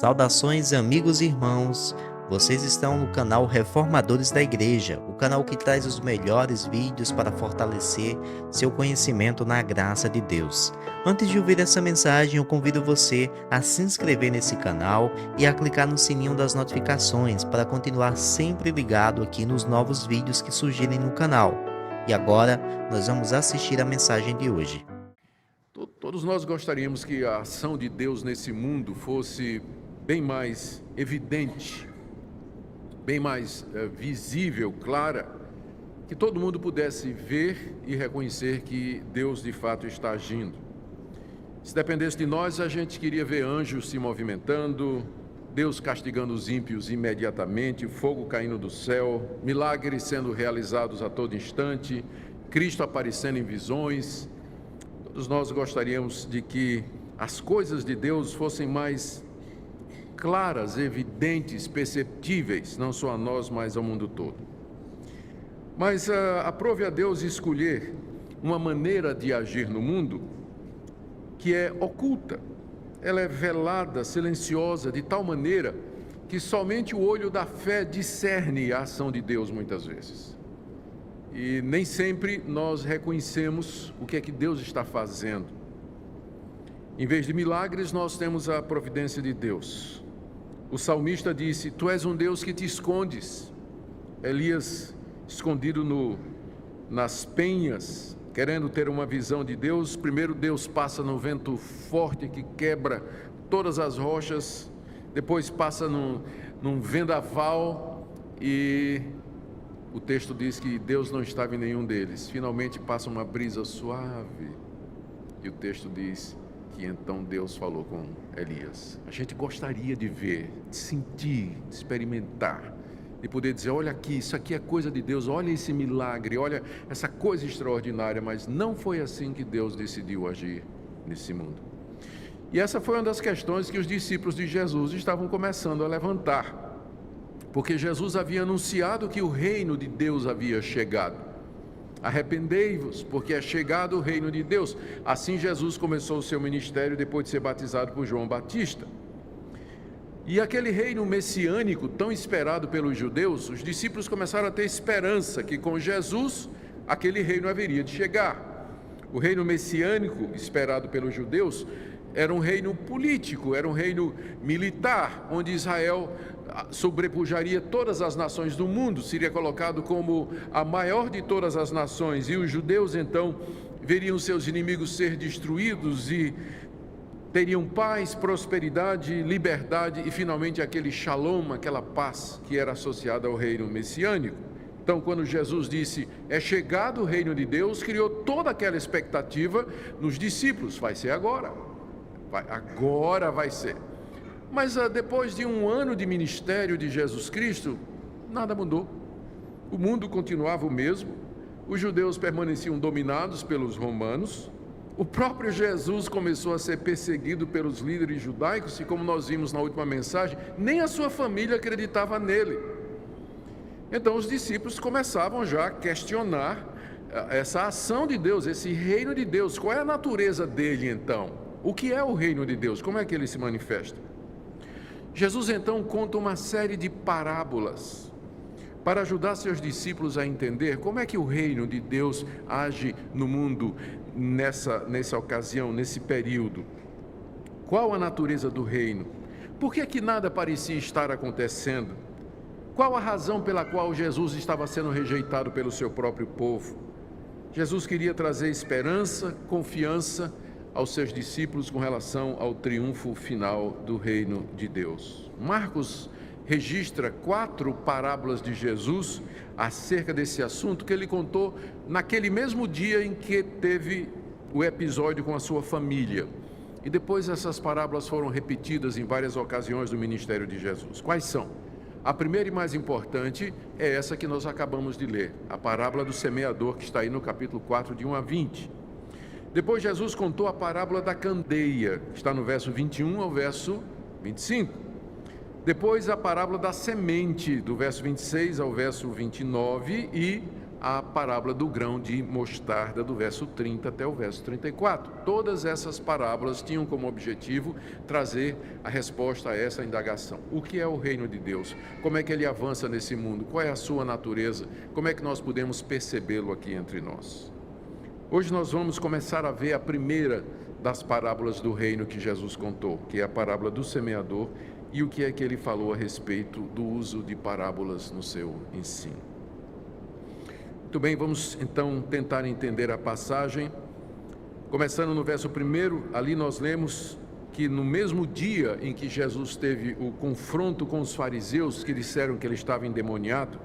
Saudações, amigos e irmãos. Vocês estão no canal Reformadores da Igreja, o canal que traz os melhores vídeos para fortalecer seu conhecimento na graça de Deus. Antes de ouvir essa mensagem, eu convido você a se inscrever nesse canal e a clicar no sininho das notificações para continuar sempre ligado aqui nos novos vídeos que surgirem no canal. E agora, nós vamos assistir a mensagem de hoje. Todos nós gostaríamos que a ação de Deus nesse mundo fosse bem mais evidente, bem mais visível, clara, que todo mundo pudesse ver e reconhecer que Deus de fato está agindo. Se dependesse de nós, a gente queria ver anjos se movimentando, Deus castigando os ímpios imediatamente, fogo caindo do céu, milagres sendo realizados a todo instante, Cristo aparecendo em visões. Todos nós gostaríamos de que as coisas de Deus fossem mais claras, evidentes, perceptíveis, não só a nós, mas ao mundo todo. Mas aprove a Deus escolher uma maneira de agir no mundo que é oculta. Ela é velada, silenciosa, de tal maneira que somente o olho da fé discerne a ação de Deus muitas vezes. E nem sempre nós reconhecemos o que é que Deus está fazendo. Em vez de milagres, nós temos a providência de Deus. O salmista disse: Tu és um Deus que te escondes. Elias, escondido nas penhas, querendo ter uma visão de Deus, primeiro Deus passa no vento forte que quebra todas as rochas, depois passa num vendaval e o texto diz que Deus não estava em nenhum deles. Finalmente passa uma brisa suave e o texto diz que então Deus falou com Elias. A gente gostaria de ver, de sentir, de experimentar, de poder dizer: olha aqui, isso aqui é coisa de Deus, olha esse milagre, olha essa coisa extraordinária. Mas não foi assim que Deus decidiu agir nesse mundo. E essa foi uma das questões que os discípulos de Jesus estavam começando a levantar, porque Jesus havia anunciado que o reino de Deus havia chegado. Arrependei-vos, porque é chegado o reino de Deus. Assim Jesus começou o seu ministério depois de ser batizado por João Batista. E aquele reino messiânico tão esperado pelos judeus, os discípulos começaram a ter esperança que com Jesus aquele reino haveria de chegar. O reino messiânico esperado pelos judeus era um reino político, era um reino militar, onde Israel sobrepujaria todas as nações do mundo, seria colocado como a maior de todas as nações, e os judeus então veriam seus inimigos ser destruídos e teriam paz, prosperidade, liberdade e finalmente aquele shalom, aquela paz que era associada ao reino messiânico. Então, quando Jesus disse: é chegado o reino de Deus, criou toda aquela expectativa nos discípulos: vai ser agora, agora vai ser. Mas depois de um ano de ministério de Jesus Cristo, nada mudou. O mundo continuava o mesmo, os judeus permaneciam dominados pelos romanos, o próprio Jesus começou a ser perseguido pelos líderes judaicos e, como nós vimos na última mensagem, nem a sua família acreditava nele. Então os discípulos começavam já a questionar essa ação de Deus, esse reino de Deus. Qual é a natureza dele então? O que é o reino de Deus? Como é que ele se manifesta? Jesus então conta uma série de parábolas para ajudar seus discípulos a entender como é que o reino de Deus age no mundo nessa ocasião, nesse período. Qual a natureza do reino? Por que que nada parecia estar acontecendo? Qual a razão pela qual Jesus estava sendo rejeitado pelo seu próprio povo? Jesus queria trazer esperança, confiança aos seus discípulos com relação ao triunfo final do reino de Deus. Marcos registra 4 parábolas de Jesus acerca desse assunto que ele contou naquele mesmo dia em que teve o episódio com a sua família. E depois essas parábolas foram repetidas em várias ocasiões do ministério de Jesus. Quais são? A primeira e mais importante é essa que nós acabamos de ler, a parábola do semeador, que está aí no capítulo 4, de 1 a 20. Depois Jesus contou a parábola da candeia, que está no verso 21 ao verso 25. Depois a parábola da semente, do verso 26 ao verso 29, e a parábola do grão de mostarda, do verso 30 até o verso 34. Todas essas parábolas tinham como objetivo trazer a resposta a essa indagação. O que é o reino de Deus? Como é que ele avança nesse mundo? Qual é a sua natureza? Como é que nós podemos percebê-lo aqui entre nós? Hoje nós vamos começar a ver a primeira das parábolas do reino que Jesus contou, que é a parábola do semeador, e o que é que ele falou a respeito do uso de parábolas no seu ensino. Muito bem, vamos então tentar entender a passagem. Começando no verso 1, ali nós lemos que no mesmo dia em que Jesus teve o confronto com os fariseus que disseram que ele estava endemoniado,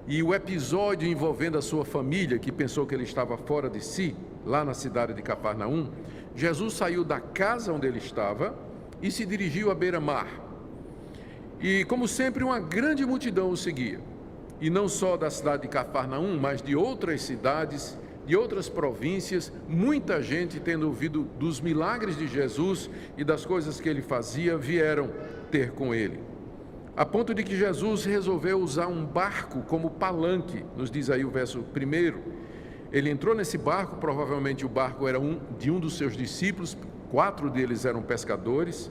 e o episódio envolvendo a sua família, que pensou que ele estava fora de si, lá na cidade de Cafarnaum, Jesus saiu da casa onde ele estava e se dirigiu à beira-mar. E, como sempre, uma grande multidão o seguia. E não só da cidade de Cafarnaum, mas de outras cidades, de outras províncias, muita gente, tendo ouvido dos milagres de Jesus e das coisas que ele fazia, vieram ter com ele. A ponto de que Jesus resolveu usar um barco como palanque, nos diz aí o verso 1. Ele entrou nesse barco, provavelmente o barco era de um dos seus discípulos, 4 deles eram pescadores,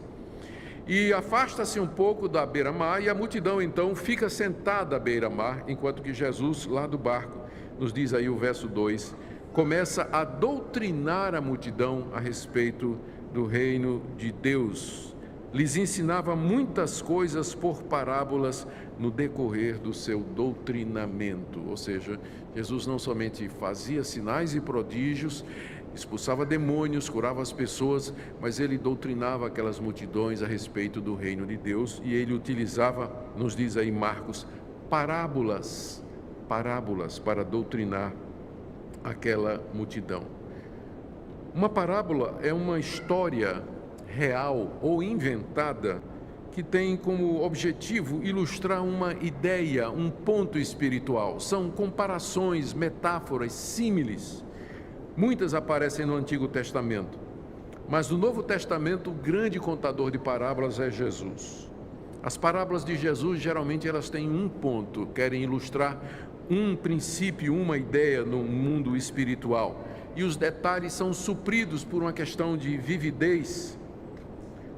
e afasta-se um pouco da beira-mar, e a multidão então fica sentada à beira-mar, enquanto que Jesus, lá do barco, nos diz aí o verso 2, começa a doutrinar a multidão a respeito do reino de Deus. Lhes ensinava muitas coisas por parábolas no decorrer do seu doutrinamento. Ou seja, Jesus não somente fazia sinais e prodígios, expulsava demônios, curava as pessoas, mas ele doutrinava aquelas multidões a respeito do reino de Deus, e ele utilizava, nos diz aí Marcos, parábolas para doutrinar aquela multidão. Uma parábola é uma história real ou inventada que tem como objetivo ilustrar uma ideia, um ponto espiritual. São comparações, metáforas, símiles. Muitas aparecem no Antigo Testamento, mas no Novo Testamento o grande contador de parábolas é Jesus. As parábolas de Jesus geralmente elas têm um ponto, querem ilustrar um princípio, uma ideia no mundo espiritual, e os detalhes são supridos por uma questão de vividez.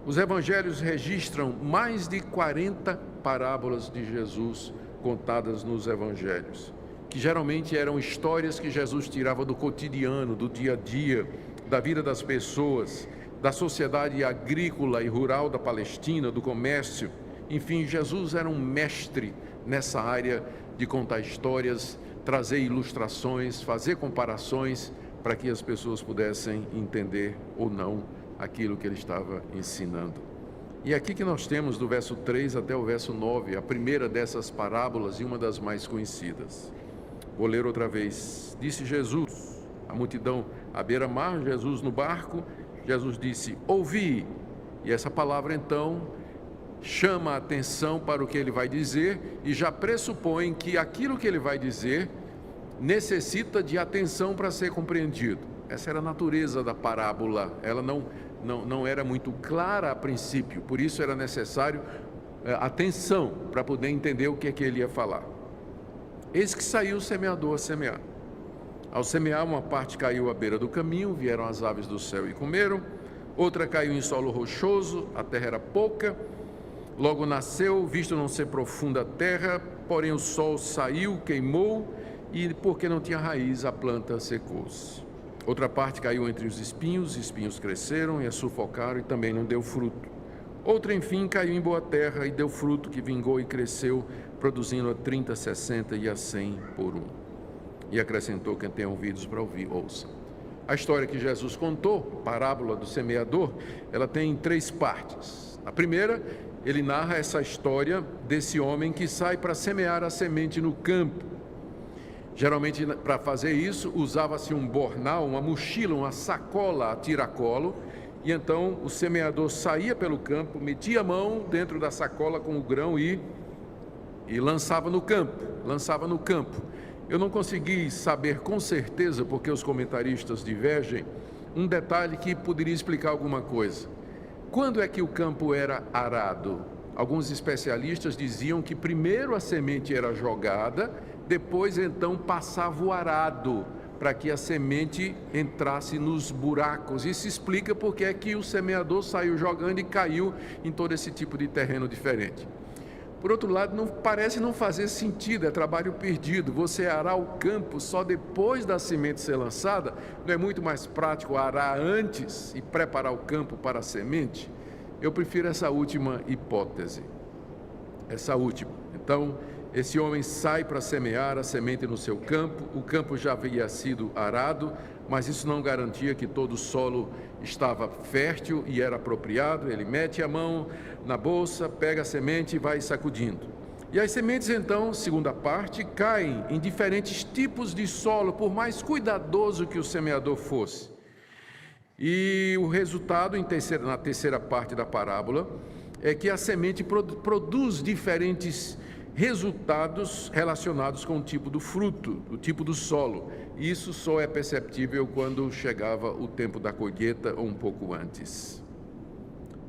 Os evangelhos registram mais de 40 parábolas de Jesus contadas nos evangelhos, que geralmente eram histórias que Jesus tirava do cotidiano, do dia a dia, da vida das pessoas, da sociedade agrícola e rural da Palestina, do comércio. Enfim, Jesus era um mestre nessa área de contar histórias, trazer ilustrações, fazer comparações para que as pessoas pudessem entender ou não aquilo que ele estava ensinando. E aqui que nós temos do verso 3 até o verso 9, a primeira dessas parábolas e uma das mais conhecidas. Vou ler outra vez. Disse Jesus, a multidão à beira-mar, Jesus no barco, Jesus disse, ouvi. E essa palavra então chama a atenção para o que ele vai dizer e já pressupõe que aquilo que ele vai dizer necessita de atenção para ser compreendido. Essa era a natureza da parábola, ela não era muito clara a princípio, por isso era necessário atenção para poder entender o que é que ele ia falar. Eis que saiu o semeador a semear. Ao semear, uma parte caiu à beira do caminho, vieram as aves do céu e comeram, outra caiu em solo rochoso, a terra era pouca, logo nasceu, visto não ser profunda a terra, porém o sol saiu, queimou, e porque não tinha raiz, a planta secou-se. Outra parte caiu entre os espinhos cresceram e a sufocaram e também não deu fruto. Outra, enfim, caiu em boa terra e deu fruto que vingou e cresceu, produzindo a 30, 60 e a 100 por 1. E acrescentou, quem tem ouvidos para ouvir, ouça. A história que Jesus contou, parábola do semeador, ela tem 3 partes. A primeira, ele narra essa história desse homem que sai para semear a semente no campo. Geralmente, para fazer isso, usava-se um bornal, uma mochila, uma sacola a tiracolo, e então o semeador saía pelo campo, metia a mão dentro da sacola com o grão e lançava no campo. Eu não consegui saber com certeza, porque os comentaristas divergem, um detalhe que poderia explicar alguma coisa. Quando é que o campo era arado? Alguns especialistas diziam que primeiro a semente era jogada depois então passava o arado, para que a semente entrasse nos buracos. Isso explica porque é que o semeador saiu jogando e caiu em todo esse tipo de terreno diferente. Por outro lado, parece não fazer sentido, é trabalho perdido. Você arar o campo só depois da semente ser lançada, não é muito mais prático arar antes e preparar o campo para a semente? Eu prefiro essa última hipótese, essa última. Então, esse homem sai para semear a semente no seu campo, o campo já havia sido arado, mas isso não garantia que todo o solo estava fértil e era apropriado. Ele mete a mão na bolsa, pega a semente e vai sacudindo. E as sementes então, segunda parte, caem em diferentes tipos de solo, por mais cuidadoso que o semeador fosse. E o resultado, na terceira parte da parábola, é que a semente produz diferentes resultados relacionados com o tipo do fruto, o tipo do solo. Isso só é perceptível quando chegava o tempo da colheita ou um pouco antes.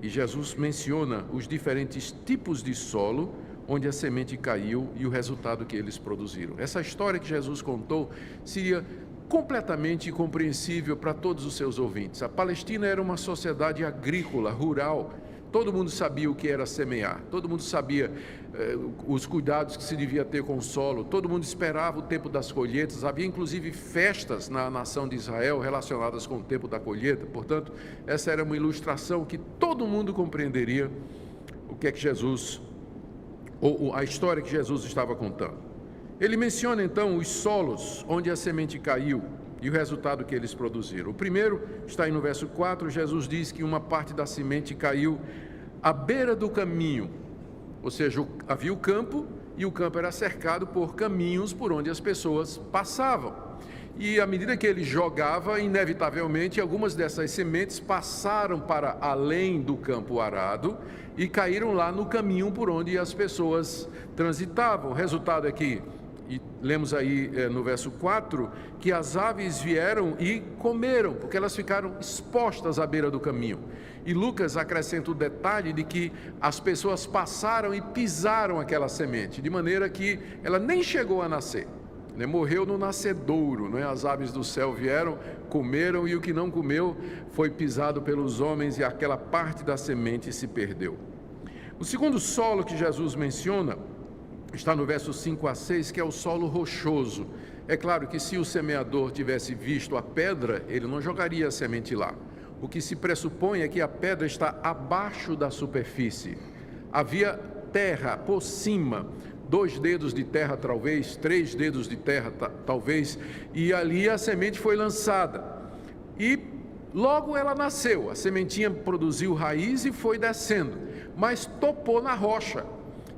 E Jesus menciona os diferentes tipos de solo onde a semente caiu e o resultado que eles produziram. Essa história que Jesus contou seria completamente compreensível para todos os seus ouvintes. A Palestina era uma sociedade agrícola, rural. Todo mundo sabia o que era semear, todo mundo sabia os cuidados que se devia ter com o solo, todo mundo esperava o tempo das colheitas, havia inclusive festas na nação de Israel relacionadas com o tempo da colheita. Portanto, essa era uma ilustração que todo mundo compreenderia o que é que Jesus, ou a história que Jesus estava contando. Ele menciona então os solos onde a semente caiu e o resultado que eles produziram. O primeiro está aí no verso 4, Jesus diz que uma parte da semente caiu à beira do caminho, ou seja, havia o campo e o campo era cercado por caminhos por onde as pessoas passavam. E à medida que ele jogava, inevitavelmente, algumas dessas sementes passaram para além do campo arado e caíram lá no caminho por onde as pessoas transitavam. O resultado é que, e lemos aí no verso 4, que as aves vieram e comeram, porque elas ficaram expostas à beira do caminho. E Lucas acrescenta o detalhe de que as pessoas passaram e pisaram aquela semente, de maneira que ela nem chegou a nascer, né? Morreu no nascedouro, né? As aves do céu vieram, comeram, e o que não comeu foi pisado pelos homens, e aquela parte da semente se perdeu. O segundo solo que Jesus menciona está no verso 5 a 6, que é o solo rochoso. É claro que se o semeador tivesse visto a pedra, ele não jogaria a semente lá. O que se pressupõe é que a pedra está abaixo da superfície. Havia terra por cima, 2 dedos de terra talvez, 3 dedos de terra talvez, e ali a semente foi lançada. E logo ela nasceu, a sementinha produziu raiz e foi descendo, mas topou na rocha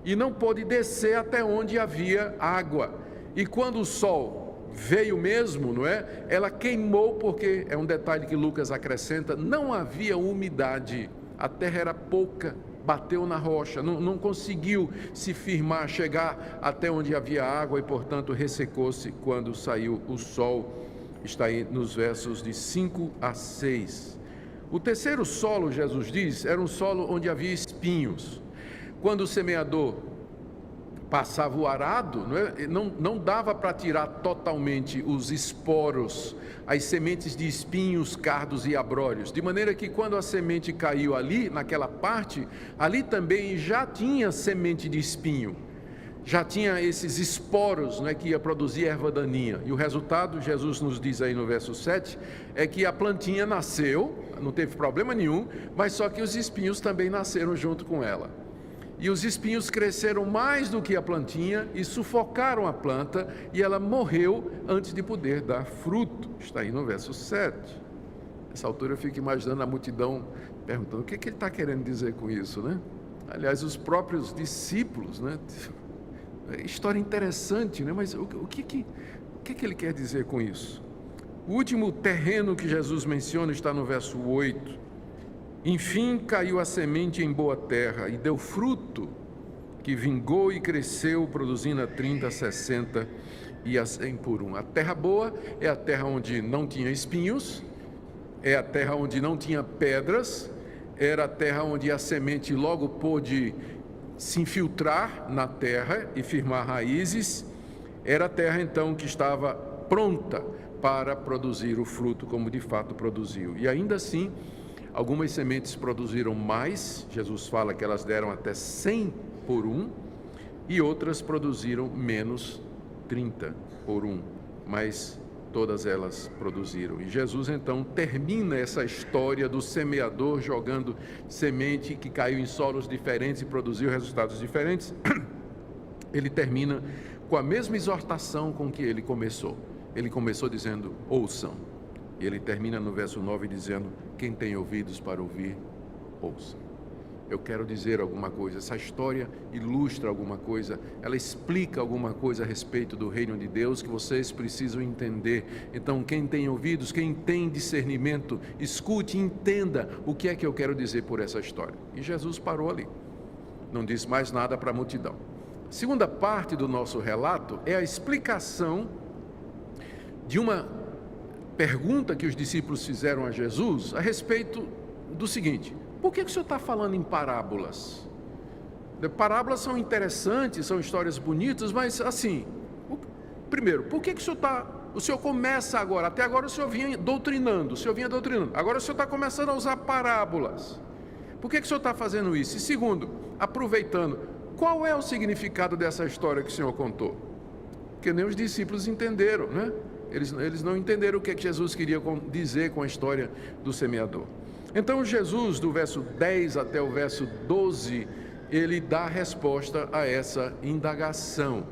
e não pôde descer até onde havia água. E quando o sol veio mesmo, não é? Ela queimou, porque é um detalhe que Lucas acrescenta, não havia umidade, a terra era pouca, bateu na rocha, não conseguiu se firmar, chegar até onde havia água, e portanto ressecou-se quando saiu o sol. Está aí nos versos de 5 a 6. O terceiro solo, Jesus diz, era um solo onde havia espinhos. Quando o semeador passava o arado, não dava para tirar totalmente os esporos, as sementes de espinhos, cardos e abrolhos, de maneira que quando a semente caiu ali, naquela parte, ali também já tinha semente de espinho, já tinha esses esporos, que ia produzir erva daninha. E o resultado, Jesus nos diz aí no verso 7, é que a plantinha nasceu, não teve problema nenhum, mas só que os espinhos também nasceram junto com ela. E os espinhos cresceram mais do que a plantinha e sufocaram a planta, e ela morreu antes de poder dar fruto. Está aí no verso 7. Nessa altura eu fico imaginando a multidão perguntando: o que ele está querendo dizer com isso, né? Aliás, os próprios discípulos, né? História interessante, né? Mas o que ele quer dizer com isso? O último terreno que Jesus menciona está no verso 8. Enfim caiu a semente em boa terra e deu fruto, que vingou e cresceu, produzindo a 30, 60 e a 100 por um. A terra boa é a terra onde não tinha espinhos, é a terra onde não tinha pedras, era a terra onde a semente logo pôde se infiltrar na terra e firmar raízes. Era a terra então que estava pronta para produzir o fruto como de fato produziu. E ainda assim, algumas sementes produziram mais, Jesus fala que elas deram até 100 por um, e outras produziram menos, 30 por um, mas todas elas produziram. E Jesus então termina essa história do semeador jogando semente que caiu em solos diferentes e produziu resultados diferentes. Ele termina com a mesma exortação com que ele começou. Ele começou dizendo, ouçam. E ele termina no verso 9 dizendo, quem tem ouvidos para ouvir, ouça. Eu quero dizer alguma coisa, essa história ilustra alguma coisa, ela explica alguma coisa a respeito do reino de Deus que vocês precisam entender. Então, quem tem ouvidos, quem tem discernimento, escute e entenda o que é que eu quero dizer por essa história. E Jesus parou ali, não disse mais nada para a multidão. A segunda parte do nosso relato é a explicação de uma pergunta que os discípulos fizeram a Jesus a respeito do seguinte: por que o senhor está falando em parábolas? Parábolas são interessantes, são histórias bonitas, mas assim, primeiro, por que o senhor começa agora? Até agora o senhor vinha doutrinando, agora o senhor está começando a usar parábolas. Por que o senhor está fazendo isso? E segundo, aproveitando, qual é o significado dessa história que o senhor contou? Porque nem os discípulos entenderam, né? Eles não entenderam o que Jesus queria dizer com a história do semeador. Então Jesus, do verso 10 até o verso 12, ele dá resposta a essa indagação.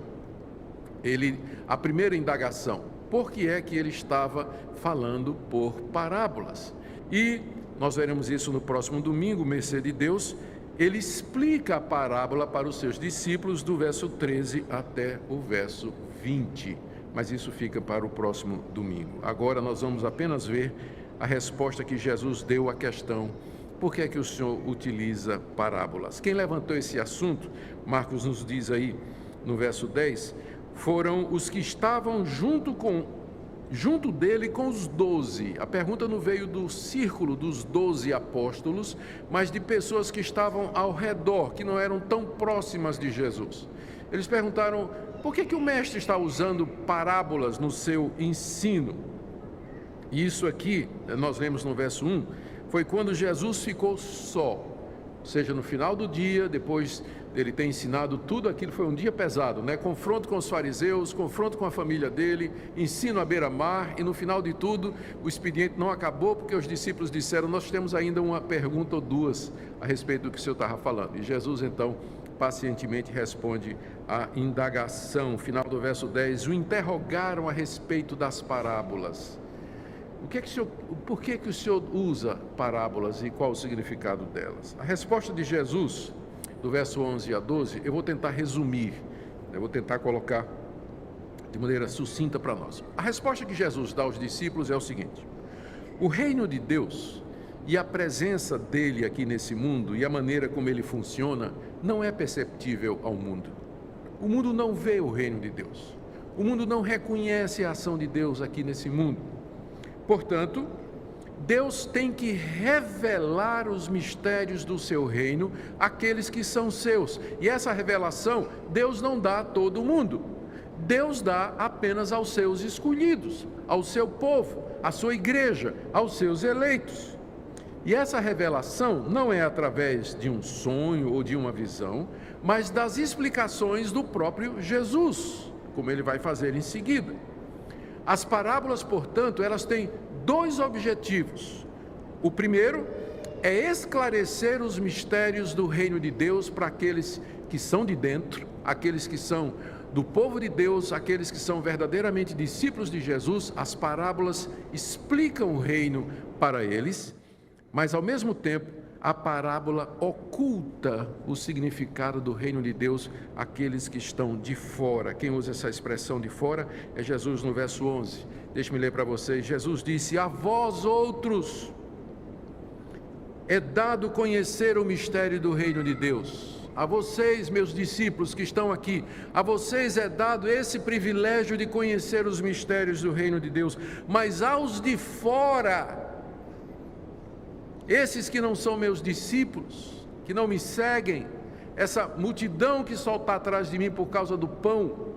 A primeira indagação, por que é que ele estava falando por parábolas? E nós veremos isso no próximo domingo, mercê de Deus. Ele explica a parábola para os seus discípulos do verso 13 até o verso 20. Mas isso fica para o próximo domingo. Agora nós vamos apenas ver a resposta que Jesus deu à questão, por que é que o Senhor utiliza parábolas? Quem levantou esse assunto, Marcos nos diz aí no verso 10, foram os que estavam junto dele com os 12. A pergunta não veio do círculo dos 12 apóstolos, mas de pessoas que estavam ao redor, que não eram tão próximas de Jesus. Eles perguntaram, por que o mestre está usando parábolas no seu ensino? E isso aqui, nós lemos no verso 1, foi quando Jesus ficou só. Ou seja, no final do dia, depois dele ter ensinado tudo aquilo, foi um dia pesado, né? Confronto com os fariseus, confronto com a família dele, ensino à beira-mar, e no final de tudo, o expediente não acabou, porque os discípulos disseram, nós temos ainda uma pergunta ou duas a respeito do que o Senhor estava falando. E Jesus, então, pacientemente responde à indagação. Final do verso 10, o interrogaram a respeito das parábolas. Por que o Senhor usa parábolas e qual o significado delas? A resposta de Jesus, do verso 11 a 12, eu vou tentar resumir, eu vou tentar colocar de maneira sucinta para nós. A resposta que Jesus dá aos discípulos é o seguinte: o reino de Deus e a presença dele aqui nesse mundo e a maneira como ele funciona não é perceptível ao mundo. O mundo não vê o reino de Deus. O mundo não reconhece a ação de Deus aqui nesse mundo. Portanto, Deus tem que revelar os mistérios do seu reino àqueles que são seus. E essa revelação Deus não dá a todo mundo. Deus dá apenas aos seus escolhidos, ao seu povo, à sua igreja, aos seus eleitos. E essa revelação não é através de um sonho ou de uma visão, mas das explicações do próprio Jesus, como ele vai fazer em seguida. As parábolas, portanto, elas têm dois objetivos. O primeiro é esclarecer os mistérios do reino de Deus para aqueles que são de dentro, aqueles que são do povo de Deus, aqueles que são verdadeiramente discípulos de Jesus. As parábolas explicam o reino para eles, mas ao mesmo tempo a parábola oculta o significado do reino de Deus àqueles que estão de fora. Quem usa essa expressão de fora é Jesus no verso 11. Deixe-me ler para vocês. Jesus disse: a vós outros é dado conhecer o mistério do reino de Deus. A vocês, meus discípulos que estão aqui, a vocês é dado esse privilégio de conhecer os mistérios do reino de Deus, mas aos de fora, esses que não são meus discípulos, que não me seguem, essa multidão que só está atrás de mim por causa do pão,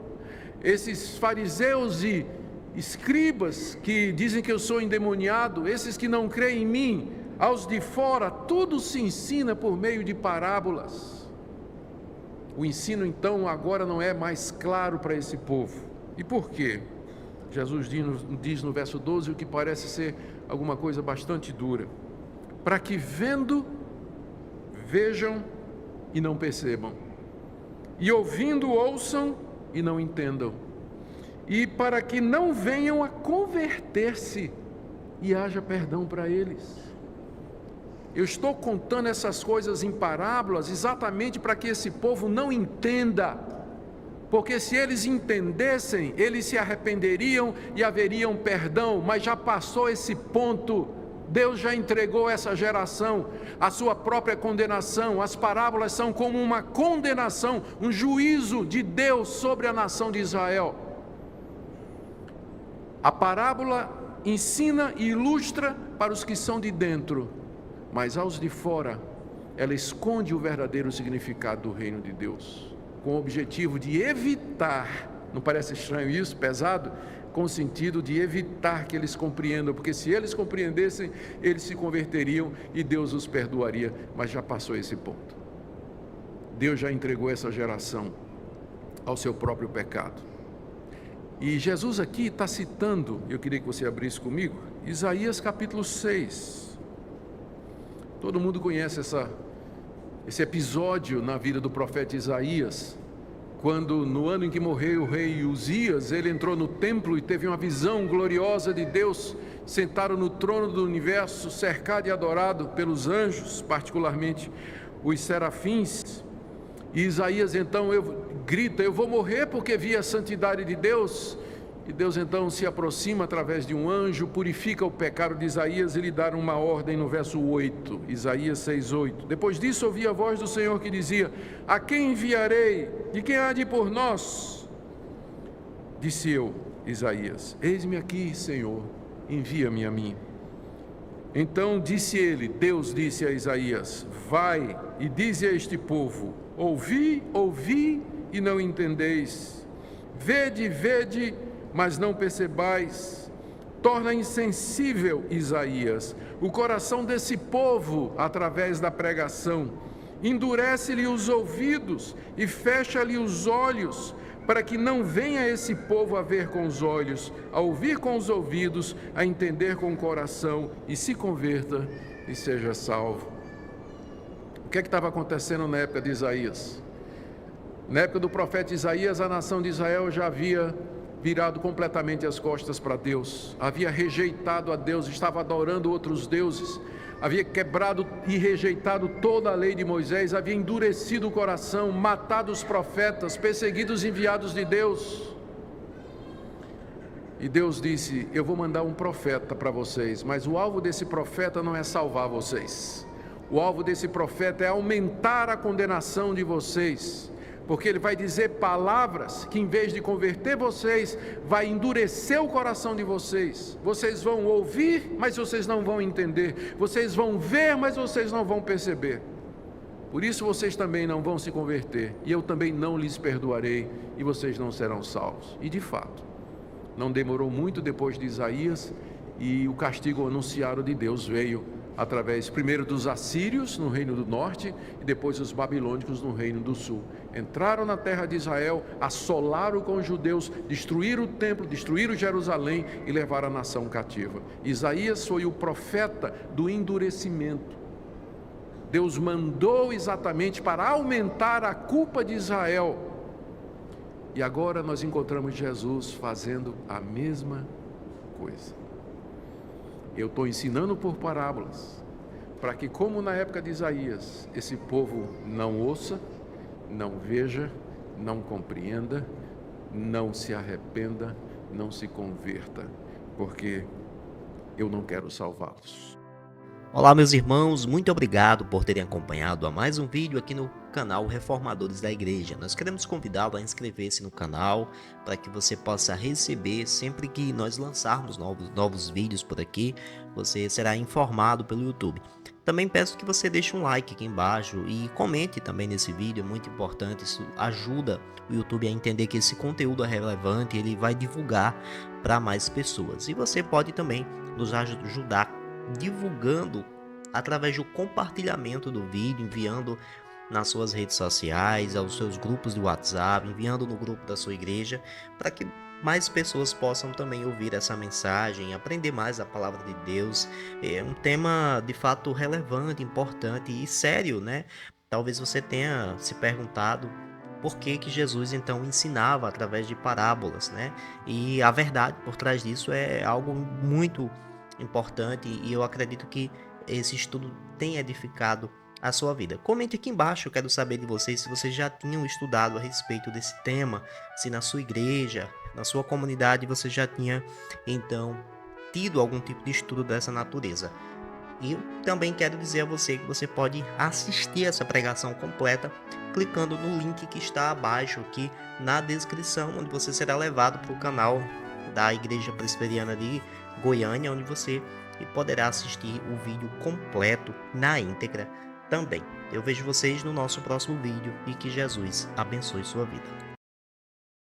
esses fariseus e escribas que dizem que eu sou endemoniado, esses que não creem em mim, aos de fora, tudo se ensina por meio de parábolas. O ensino então agora não é mais claro para esse povo. E por quê? Jesus diz no verso 12 o que parece ser alguma coisa bastante dura: para que vendo, vejam e não percebam, e ouvindo, ouçam e não entendam, e para que não venham a converter-se e haja perdão para eles. Eu estou contando essas coisas em parábolas exatamente para que esse povo não entenda, porque se eles entendessem, eles se arrependeriam e haveriam perdão, mas já passou esse ponto. Deus já entregou essa geração à sua própria condenação. As parábolas são como uma condenação, um juízo de Deus sobre a nação de Israel. A parábola ensina e ilustra para os que são de dentro, mas aos de fora, ela esconde o verdadeiro significado do reino de Deus, com o objetivo de evitar, não parece estranho isso, pesado? Com o sentido de evitar que eles compreendam, porque se eles compreendessem, eles se converteriam e Deus os perdoaria, mas já passou esse ponto. Deus já entregou essa geração ao seu próprio pecado. E Jesus aqui está citando, eu queria que você abrisse comigo, Isaías capítulo 6. Todo mundo conhece esse episódio na vida do profeta Isaías, quando no ano em que morreu o rei Uzias, ele entrou no templo e teve uma visão gloriosa de Deus, sentado no trono do universo, cercado e adorado pelos anjos, particularmente os serafins. E Isaías então grita: eu vou morrer porque vi a santidade de Deus. E Deus então se aproxima através de um anjo, purifica o pecado de Isaías e lhe dá uma ordem no verso 8, Isaías 6:8. Depois disso ouvi a voz do Senhor que dizia: a quem enviarei? De quem há de ir por nós? Disse eu, Isaías: eis-me aqui, Senhor, envia-me a mim. Então disse ele, Deus disse a Isaías: vai e dize a este povo: ouvi, ouvi e não entendeis, vede, vede, mas não percebais. Torna insensível, Isaías, o coração desse povo através da pregação, endurece-lhe os ouvidos e fecha-lhe os olhos, para que não venha esse povo a ver com os olhos, a ouvir com os ouvidos, a entender com o coração, e se converta e seja salvo. O que estava acontecendo na época de Isaías? Na época do profeta Isaías, a nação de Israel já havia virado completamente as costas para Deus, havia rejeitado a Deus, estava adorando outros deuses, havia quebrado e rejeitado toda a lei de Moisés, havia endurecido o coração, matado os profetas, perseguido os enviados de Deus. E Deus disse: eu vou mandar um profeta para vocês, mas o alvo desse profeta não é salvar vocês, o alvo desse profeta é aumentar a condenação de vocês, porque ele vai dizer palavras que, em vez de converter vocês, vai endurecer o coração de vocês. Vocês vão ouvir, mas vocês não vão entender. Vocês vão ver, mas vocês não vão perceber. Por isso vocês também não vão se converter, e eu também não lhes perdoarei, e vocês não serão salvos. E de fato, não demorou muito depois de Isaías, e o castigo anunciado de Deus veio através primeiro dos assírios no reino do norte e depois os babilônicos no reino do sul. Entraram na terra de Israel, assolaram com os judeus, destruíram o templo, destruíram Jerusalém e levaram a nação cativa. Isaías foi o profeta do endurecimento. Deus mandou exatamente para aumentar a culpa de Israel. E agora nós encontramos Jesus fazendo a mesma coisa. Eu estou ensinando por parábolas, para que, como na época de Isaías, esse povo não ouça, não veja, não compreenda, não se arrependa, não se converta, porque eu não quero salvá-los. Olá, meus irmãos, muito obrigado por terem acompanhado a mais um vídeo aqui no canal Reformadores da Igreja. Nós queremos convidá-lo a inscrever-se no canal para que você possa receber sempre que nós lançarmos novos vídeos por aqui, você será informado pelo YouTube. Também peço que você deixe um like aqui embaixo e comente também nesse vídeo, é muito importante, isso ajuda o YouTube a entender que esse conteúdo é relevante e ele vai divulgar para mais pessoas. E você pode também nos ajudar divulgando através do compartilhamento do vídeo, enviando nas suas redes sociais, aos seus grupos de WhatsApp, enviando no grupo da sua igreja, para que mais pessoas possam também ouvir essa mensagem, aprender mais a palavra de Deus. É um tema de fato relevante, importante e sério, né? Talvez você tenha se perguntado por que que Jesus então ensinava através de parábolas, né? E a verdade por trás disso é algo muito importante e eu acredito que esse estudo tem edificado a sua vida. Comente aqui embaixo, eu quero saber de vocês se vocês já tinham estudado a respeito desse tema, se na sua igreja, na sua comunidade você já tinha então tido algum tipo de estudo dessa natureza. E eu também quero dizer a você que você pode assistir essa pregação completa clicando no link que está abaixo aqui na descrição, onde você será levado para o canal da Igreja Presbiteriana de Goiânia, onde você poderá assistir o vídeo completo na íntegra também. Eu vejo vocês no nosso próximo vídeo e que Jesus abençoe sua vida.